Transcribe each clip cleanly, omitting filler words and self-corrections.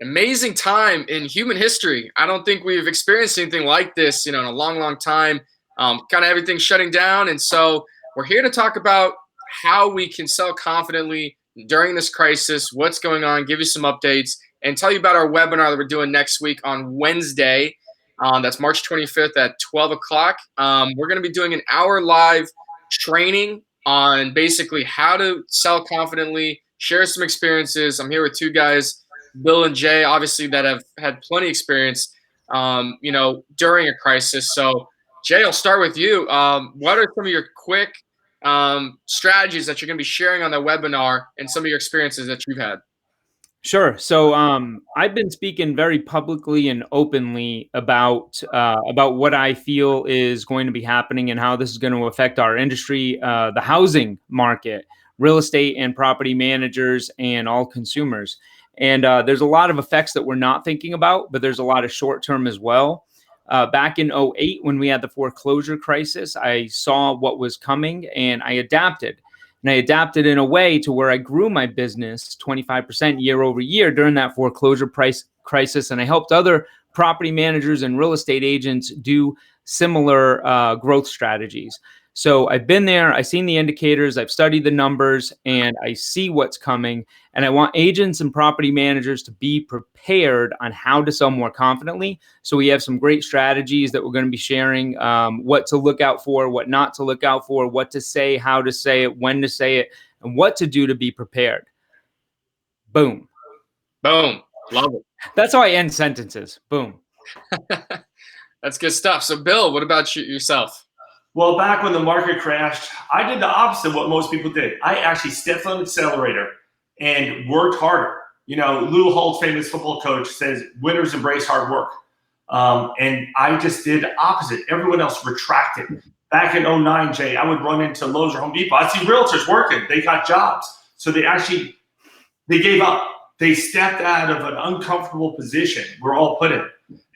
Amazing time in human history. I don't think we've experienced anything like this, in a long, long time. Kind of everything shutting down, and so we're here to talk about how we can sell confidently during this crisis. What's going on? Give you some updates and tell you about our webinar that we're doing next week on Wednesday. That's March 25th at 12 o'clock. We're going to be doing an hour live training on basically how to sell confidently, share some experiences. I'm here with two guys, Bill and Jay, obviously, that have had plenty experience, during a crisis. So, Jay, I'll start with you. What are some of your quick strategies that you're going to be sharing on the webinar and some of your experiences that you've had? Sure. So I've been speaking very publicly and openly about what I feel is going to be happening and how this is going to affect our industry, the housing market, real estate and property managers, and all consumers. And there's a lot of effects that we're not thinking about, but there's a lot of short term as well. Back in '08, when we had the foreclosure crisis, I saw what was coming and I adapted. And I adapted in a way to where I grew my business 25% year over year during that foreclosure price crisis. And I helped other property managers and real estate agents do similar growth strategies. So I've been there, I've seen the indicators, I've studied the numbers, and I see what's coming. And I want agents and property managers to be prepared on how to sell more confidently. So we have some great strategies that we're going to be sharing, what to look out for, what not to look out for, what to say, how to say it, when to say it, and what to do to be prepared. Boom. Boom. Love it. That's how I end sentences. Boom. That's good stuff. So, Bill, what about yourself? Well, back when the market crashed, I did the opposite of what most people did. I actually stepped on the accelerator and worked harder. Lou Holtz, famous football coach, says winners embrace hard work. And I just did the opposite. Everyone else retracted. Back in '09, Jay, I would run into Lowe's or Home Depot. I'd see realtors working. They got jobs. So they gave up. They stepped out of an uncomfortable position we're all put in.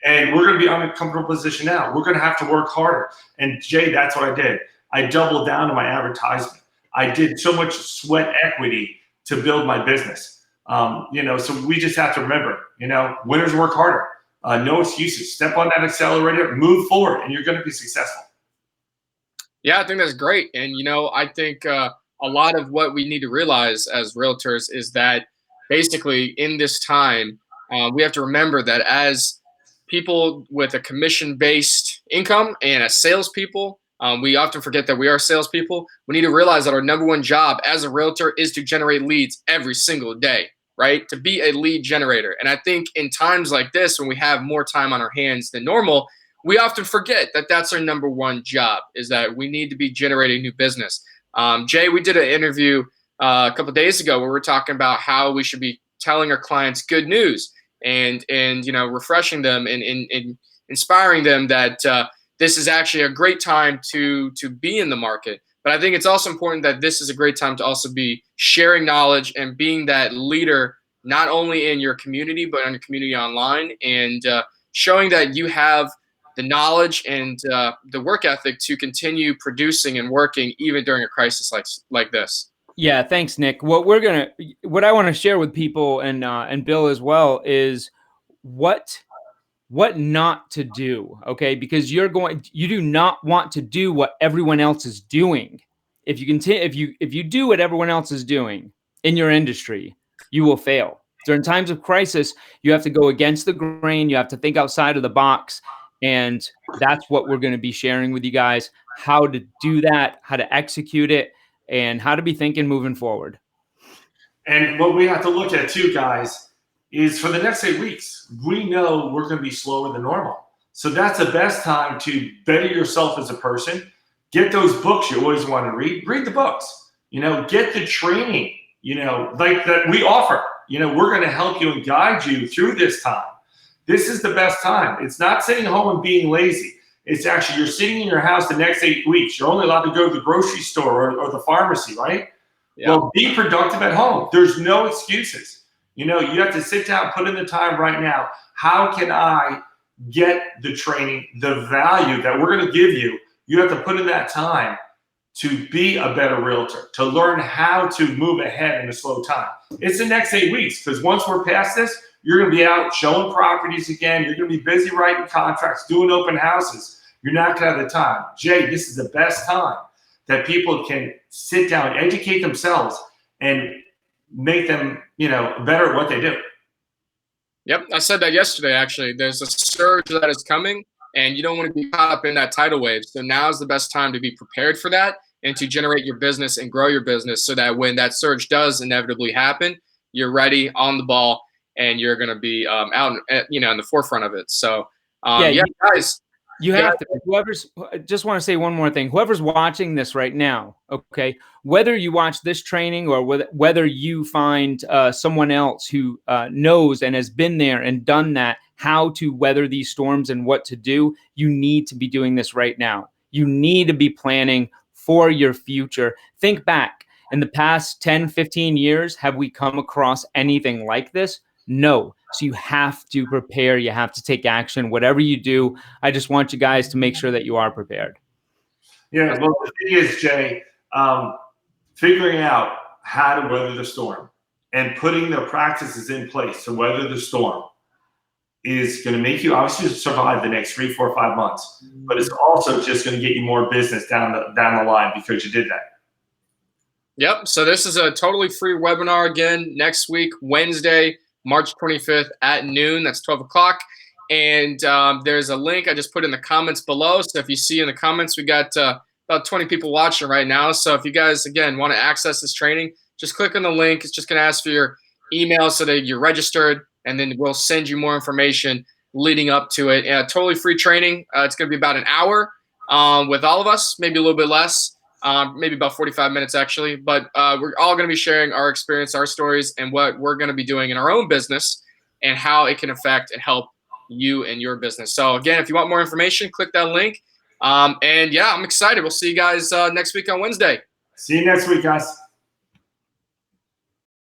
And we're going to be in an uncomfortable position now. We're going to have to work harder. And Jay, that's what I did. I doubled down on my advertisement. I did so much sweat equity to build my business. So we just have to remember, winners work harder. No excuses. Step on that accelerator, move forward, and you're going to be successful. Yeah, I think that's great. And, I think a lot of what we need to realize as realtors is that basically in this time, we have to remember that as people with a commission-based income and as salespeople, we often forget that we are salespeople. We need to realize that our number one job as a realtor is to generate leads every single day, right? To be a lead generator. And I think in times like this, when we have more time on our hands than normal, we often forget that that's our number one job, is that we need to be generating new business. Jay, we did an interview a couple of days ago where we're talking about how we should be telling our clients good news and refreshing them and inspiring them that this is actually a great time to be in the market. But I think it's also important that this is a great time to also be sharing knowledge and being that leader, not only in your community, but in your community online, and showing that you have the knowledge and the work ethic to continue producing and working even during a crisis like this. Yeah, thanks, Nick. What I want to share with people and Bill as well is what not to do. Okay, because you do not want to do what everyone else is doing. If you do what everyone else is doing in your industry, you will fail. During times of crisis, you have to go against the grain. You have to think outside of the box. And that's what we're going to be sharing with you guys, how to do that, how to execute it, and how to be thinking moving forward. And what we have to look at too, guys, is for the next 8 weeks, we know we're going to be slower than normal. So that's the best time to better yourself as a person. Get those books you always want to read. Read the books. Get the training, like that we offer. We're going to help you and guide you through this time. This is the best time. It's not sitting home and being lazy. It's actually you're sitting in your house the next 8 weeks. You're only allowed to go to the grocery store or the pharmacy, right? Yeah. Well, be productive at home. There's no excuses. You have to sit down, put in the time right now. How can I get the training, the value that we're going to give you? You have to put in that time to be a better realtor, to learn how to move ahead in a slow time. It's the next 8 weeks, because once we're past this, You're going to be out showing properties again. You're going to be busy writing contracts, doing open houses. You're not going to have the time. Jay, this is the best time that people can sit down, educate themselves, and make them, better at what they do. Yep, I said that yesterday, actually. There's a surge that is coming, and you don't want to be caught up in that tidal wave. So now is the best time to be prepared for that and to generate your business and grow your business so that when that surge does inevitably happen, you're ready, on the ball, and you're going to be out, in the forefront of it. So, guys. You have to. Just want to say one more thing. Whoever's watching this right now, okay, whether you watch this training or whether you find someone else who knows and has been there and done that, how to weather these storms and what to do, you need to be doing this right now. You need to be planning for your future. Think back. In the past 10, 15 years, have we come across anything like this? No. So you have to prepare. You have to take action. Whatever you do, I just want you guys to make sure that you are prepared. Yeah, well, the thing is, Jay, figuring out how to weather the storm and putting the practices in place to weather the storm is going to make you obviously survive the next 3, 4, 5 months. But it's also just going to get you more business down the line because you did that. Yep. So this is a totally free webinar again next week, Wednesday, March 25th at noon. That's 12 o'clock. And there's a link I just put in the comments below. So if you see in the comments, we got about 20 people watching right now. So if you guys, again, want to access this training, just click on the link. It's just going to ask for your email so that you're registered, and then we'll send you more information leading up to it. Totally free training. It's going to be about an hour with all of us, maybe a little bit less. Maybe about 45 minutes actually, but we're all going to be sharing our experience, our stories, and what we're going to be doing in our own business and how it can affect and help you and your business. So again, if you want more information, click that link. And yeah, I'm excited. We'll see you guys next week on Wednesday. See you next week, guys.